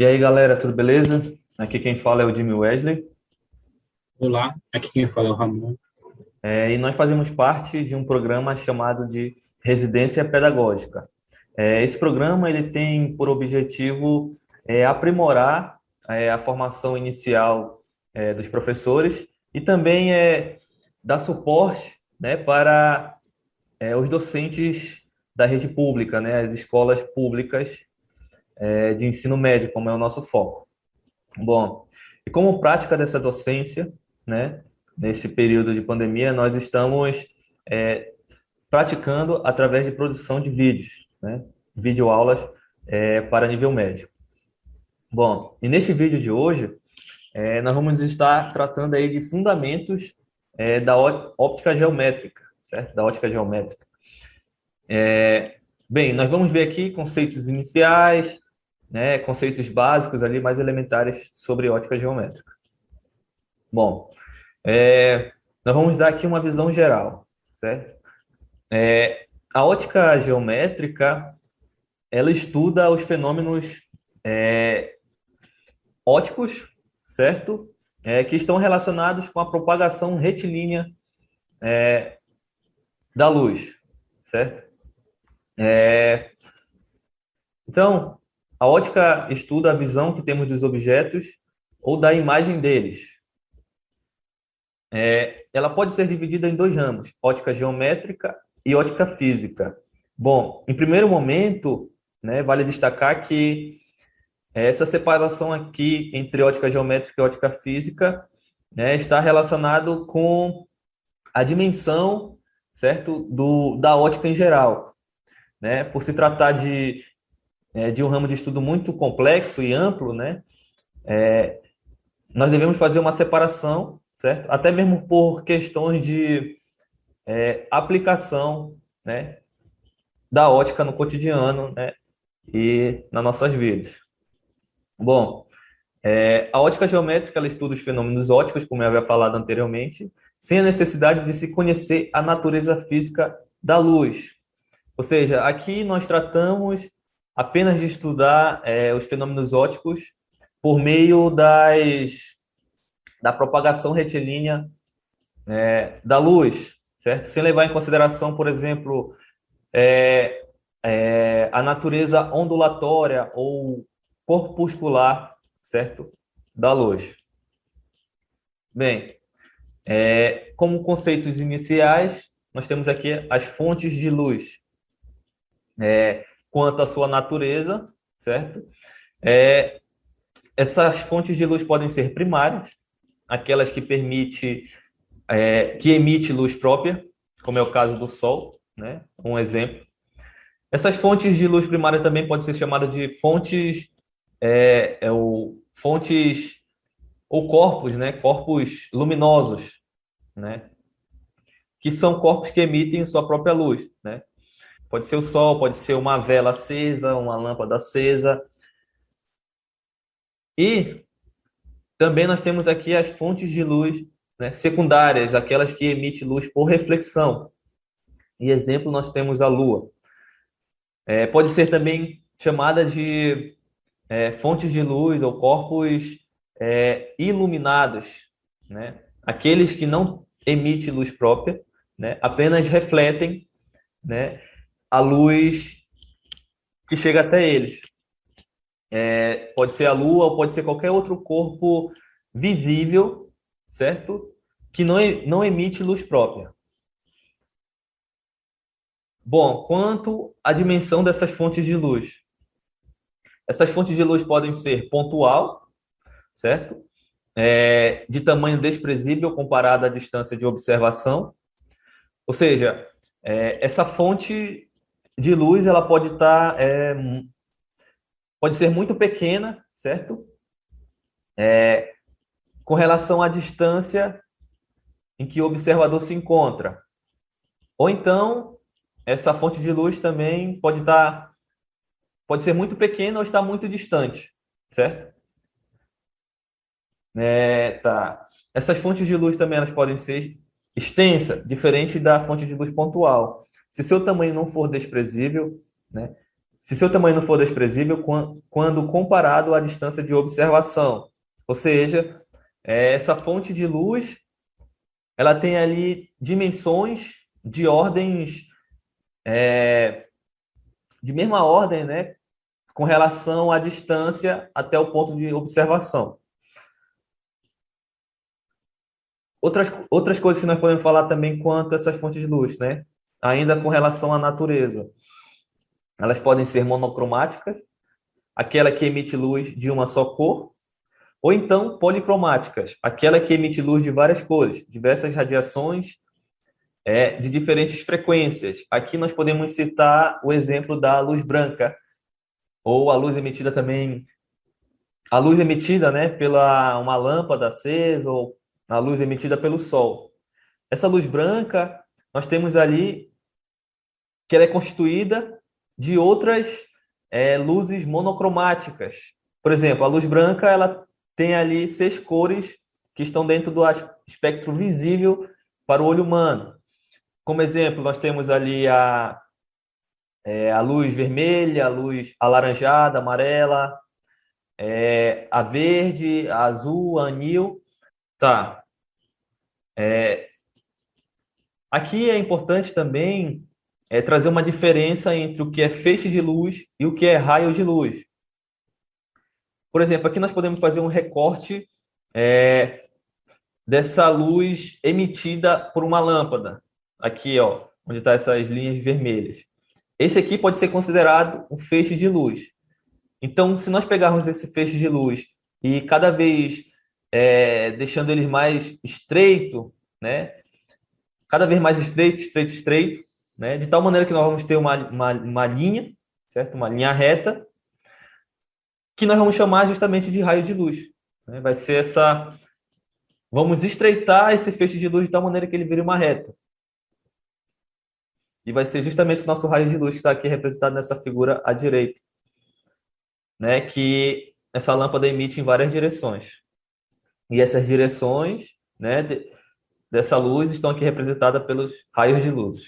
E aí, galera, tudo beleza? Aqui quem fala é o Jimmy Wesley, Olá, aqui quem fala é o Ramon. e nós fazemos parte de um programa chamado de Residência Pedagógica. Esse programa ele tem por objetivo aprimorar a formação inicial dos professores e também dar suporte, né, para os docentes da rede pública, né, as escolas públicas de ensino médio, como é o nosso foco. Bom, e como prática dessa docência, né, nesse período de pandemia, nós estamos é, praticando através de produção de vídeos, né, videoaulas para nível médio. Bom, e neste vídeo de hoje, nós vamos estar tratando aí de fundamentos da óptica geométrica, certo? Da ótica geométrica. Bem, nós vamos ver aqui conceitos iniciais, né, conceitos básicos ali mais elementares sobre ótica geométrica. Bom, nós vamos dar aqui uma visão geral, certo? A ótica geométrica, ela estuda os fenômenos ópticos, certo? Que estão relacionados com a propagação retilínea da luz, certo? Então, a ótica estuda a visão que temos dos objetos ou da imagem deles. Ela pode ser dividida em dois ramos, ótica geométrica e ótica física. Bom, em primeiro momento, né, vale destacar que essa separação aqui entre ótica geométrica e ótica física, né, está relacionado com a dimensão, certo, da ótica em geral, né? Por se tratar de um ramo de estudo muito complexo e amplo, né? Nós devemos fazer uma separação, certo? Até mesmo por questões de aplicação, né, da ótica no cotidiano, né, e nas nossas vidas. Bom, a ótica geométrica ela estuda os fenômenos ópticos, como eu havia falado anteriormente, sem a necessidade de se conhecer a natureza física da luz. Ou seja, aqui nós tratamos apenas de estudar os fenômenos ópticos por meio da propagação retilínea da luz, certo? Sem levar em consideração, por exemplo, a natureza ondulatória ou corpuscular, certo? Da luz. Bem, como conceitos iniciais, nós temos aqui as fontes de luz, quanto à sua natureza, certo? Essas fontes de luz podem ser primárias, aquelas que emite luz própria, como é o caso do Sol, né? Um exemplo. Essas fontes de luz primária também podem ser chamadas de fontes ou corpos, né? Corpos luminosos, né? Que são corpos que emitem sua própria luz, né? Pode ser o Sol, pode ser uma vela acesa, uma lâmpada acesa. E também nós temos aqui as fontes de luz, né, secundárias, aquelas que emitem luz por reflexão. E exemplo, nós temos a Lua. Pode ser também chamada de fontes de luz ou corpos iluminados, né? Aqueles que não emitem luz própria, né? Apenas refletem, né, a luz que chega até eles. Pode ser a Lua ou pode ser qualquer outro corpo visível, certo? Que não emite luz própria. Bom, quanto à dimensão dessas fontes de luz. Essas fontes de luz podem ser pontual, certo? De tamanho desprezível comparado à distância de observação. Ou seja, essa fonte de luz ela pode ser muito pequena, certo? Com relação à distância em que o observador se encontra. Ou então, essa fonte de luz também pode ser muito pequena ou estar muito distante, certo? Tá. Essas fontes de luz também elas podem ser extensas, diferente da fonte de luz pontual. Se seu tamanho não for desprezível, né, se seu tamanho não for desprezível quando comparado à distância de observação. Ou seja, essa fonte de luz, ela tem ali dimensões de ordens, de mesma ordem, né, com relação à distância até o ponto de observação. Outras coisas que nós podemos falar também quanto a essas fontes de luz, né? Ainda com relação à natureza. Elas podem ser monocromáticas, aquela que emite luz de uma só cor, ou então policromáticas, aquela que emite luz de várias cores, diversas radiações, de diferentes frequências. Aqui nós podemos citar o exemplo da luz branca, ou a luz emitida também, a luz emitida, né, pela uma lâmpada acesa, ou a luz emitida pelo sol. Essa luz branca, nós temos ali que ela é constituída de outras luzes monocromáticas. Por exemplo, a luz branca, ela tem ali 6 cores que estão dentro do espectro visível para o olho humano. Como exemplo, nós temos ali a luz vermelha, a luz alaranjada, amarela, a verde, a azul, a anil. Tá. Aqui é importante também trazer uma diferença entre o que é feixe de luz e o que é raio de luz. Por exemplo, aqui nós podemos fazer um recorte dessa luz emitida por uma lâmpada. Aqui, ó, onde estão essas linhas vermelhas. Esse aqui pode ser considerado um feixe de luz. Então, se nós pegarmos esse feixe de luz e cada vez deixando ele mais estreito, né? Cada vez mais estreito, estreito, estreito, né? De tal maneira que nós vamos ter uma linha, certo? Uma linha reta, que nós vamos chamar justamente de raio de luz. Né? Vai ser essa... Vamos estreitar esse feixe de luz de tal maneira que ele vire uma reta. E vai ser justamente o nosso raio de luz que está aqui representado nessa figura à direita, né? Que essa lâmpada emite em várias direções. E essas direções, né, dessa luz estão aqui representadas pelos raios de luz.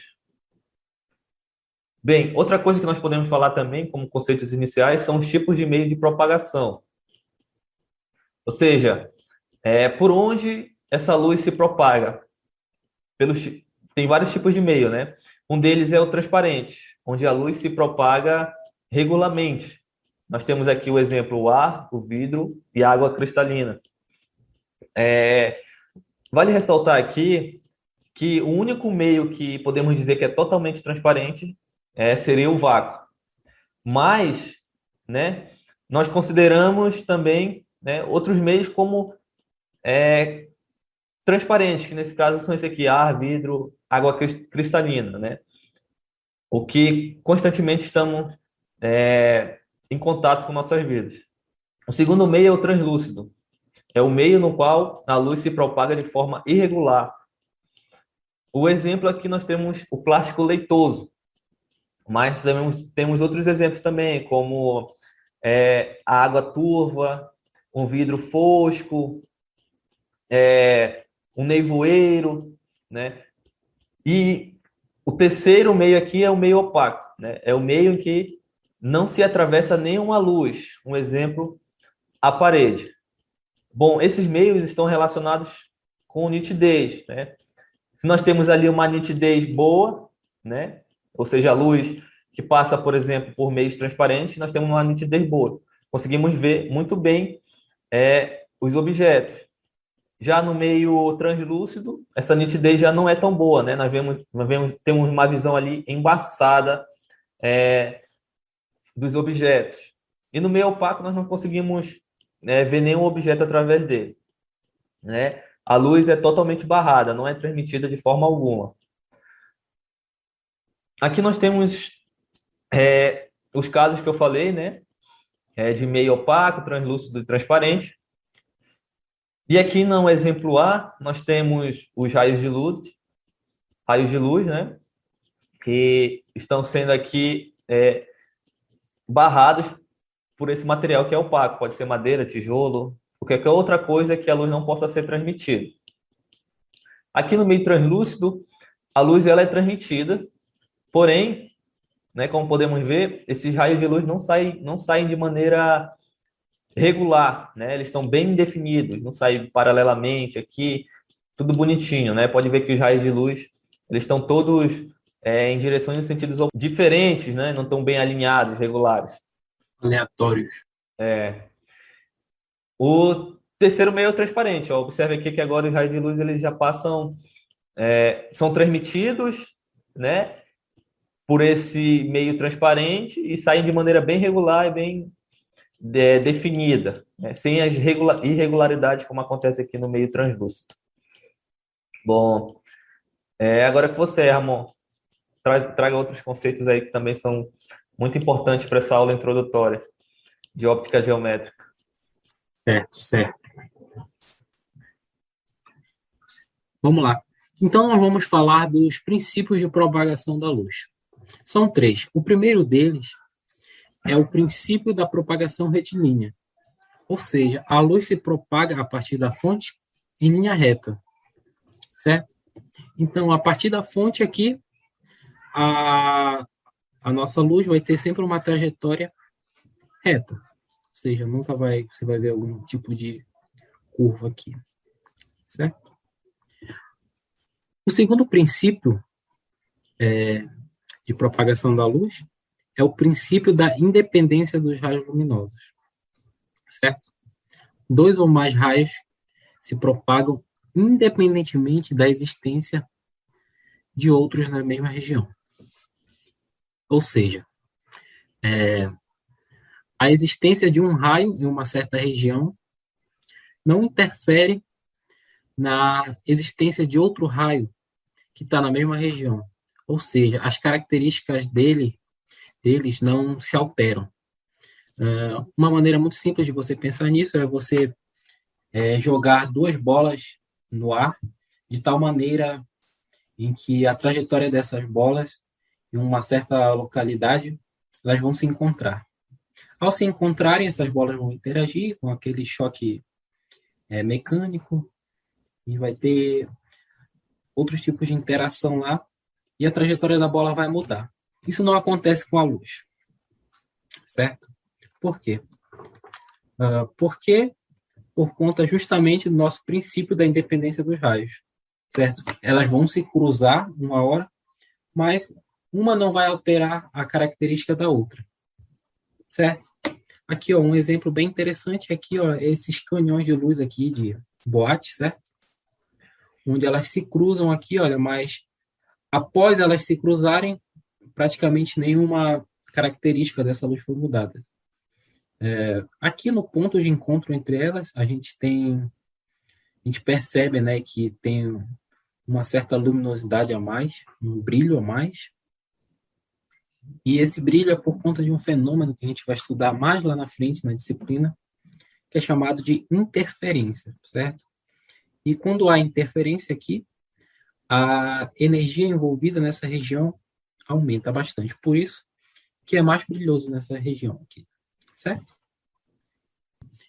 Bem, outra coisa que nós podemos falar também, como conceitos iniciais, são os tipos de meio de propagação. Ou seja, por onde essa luz se propaga. Tem vários tipos de meio, né? Um deles é o transparente, onde a luz se propaga regularmente. Nós temos aqui o exemplo, o ar, o vidro e a água cristalina. Vale ressaltar aqui que o único meio que podemos dizer que é totalmente transparente seria o vácuo. Mas, né, nós consideramos também, né, outros meios como transparentes, que nesse caso são esse aqui, ar, vidro, água cristalina, né? O que constantemente estamos em contato com nossas vidas. O segundo meio é o translúcido. É o meio no qual a luz se propaga de forma irregular. O exemplo aqui nós temos o plástico leitoso, mas temos outros exemplos também, como a água turva, um vidro fosco, um nevoeiro, né? E o terceiro meio aqui é o meio opaco, né? É o meio em que não se atravessa nenhuma luz. Um exemplo, a parede. Bom, esses meios estão relacionados com nitidez, né? Se nós temos ali uma nitidez boa, né? Ou seja, a luz que passa, por exemplo, por meios transparentes, nós temos uma nitidez boa. Conseguimos ver muito bem os objetos. Já no meio translúcido, essa nitidez já não é tão boa, né? Temos uma visão ali embaçada dos objetos. E no meio opaco nós não conseguimos ver nenhum objeto através dele, né? A luz é totalmente barrada, não é transmitida de forma alguma. Aqui nós temos os casos que eu falei, né? De meio opaco, translúcido e transparente. E aqui no exemplo A, nós temos os raios de luz, né? Que estão sendo aqui barrados por esse material que é opaco. Pode ser madeira, tijolo, qualquer outra coisa que a luz não possa ser transmitida. Aqui no meio translúcido, a luz ela é transmitida, porém, né? Como podemos ver, esses raios de luz não saem de maneira regular, né? Eles estão bem definidos, não saem paralelamente aqui, tudo bonitinho, né? Pode ver que os raios de luz, eles estão todos em direções e sentidos diferentes, né? Não estão bem alinhados, regulares. Aleatórios. O terceiro meio é o transparente. Ó. Observe aqui que agora os raios de luz eles já passam, são transmitidos, né, por esse meio transparente e saem de maneira bem regular e bem definida, né, sem as irregularidades como acontece aqui no meio translúcido. Bom, agora que você, Ramon, traga outros conceitos aí que também são muito importantes para essa aula introdutória de óptica geométrica. Certo. Vamos lá. Então, nós vamos falar dos princípios de propagação da luz. São 3. O primeiro deles é o princípio da propagação retilínea. Ou seja, a luz se propaga a partir da fonte em linha reta. Certo? Então, a partir da fonte aqui, a nossa luz vai ter sempre uma trajetória reta. Ou seja, nunca você vai ver algum tipo de curva aqui. Certo? O segundo princípio de propagação da luz é o princípio da independência dos raios luminosos. Certo? 2 ou mais raios se propagam independentemente da existência de outros na mesma região. Ou seja, a existência de um raio em uma certa região não interfere na existência de outro raio que está na mesma região. Ou seja, as características deles não se alteram. Uma maneira muito simples de você pensar nisso é você jogar 2 bolas no ar de tal maneira em que a trajetória dessas bolas em uma certa localidade elas vão se encontrar. Ao se encontrarem, essas bolas vão interagir com aquele choque mecânico e vai ter outros tipos de interação lá e a trajetória da bola vai mudar. Isso não acontece com a luz. Certo? Por quê? Porque por conta justamente do nosso princípio da independência dos raios. Certo? Elas vão se cruzar uma hora, mas uma não vai alterar a característica da outra. Certo? Aqui, ó, um exemplo bem interessante aqui, ó, esses canhões de luz aqui de boate, certo? Onde elas se cruzam aqui, olha, mas após elas se cruzarem, praticamente nenhuma característica dessa luz foi mudada. Aqui no ponto de encontro entre elas, a gente percebe, né, que tem uma certa luminosidade a mais, um brilho a mais. E esse brilho é por conta de um fenômeno que a gente vai estudar mais lá na frente na disciplina, que é chamado de interferência, certo? E quando há interferência aqui, a energia envolvida nessa região aumenta bastante. Por isso que é mais brilhoso nessa região aqui, certo?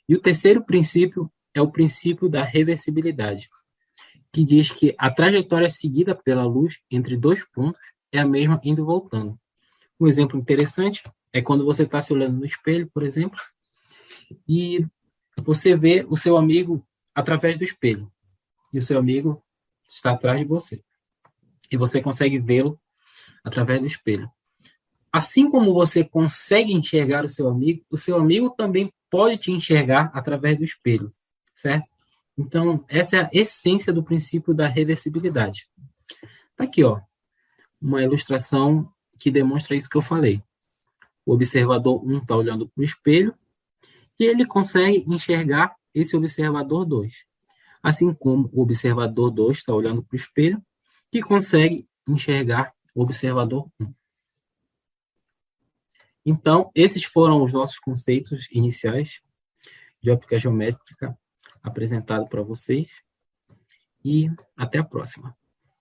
E o terceiro princípio é o princípio da reversibilidade, que diz que a trajetória seguida pela luz entre 2 pontos é a mesma indo e voltando. Um exemplo interessante é quando você está se olhando no espelho, por exemplo, e você vê o seu amigo através do espelho. E o seu amigo está atrás de você. E você consegue vê-lo através do espelho. Assim como você consegue enxergar o seu amigo também pode te enxergar através do espelho, certo? Então, essa é a essência do princípio da reversibilidade. Tá aqui, ó, uma ilustração que demonstra isso que eu falei. O observador 1 está olhando para o espelho e ele consegue enxergar esse observador 2. Assim como o observador 2 está olhando para o espelho e consegue enxergar o observador 1. Então, esses foram os nossos conceitos iniciais de óptica geométrica apresentados para vocês. E até a próxima.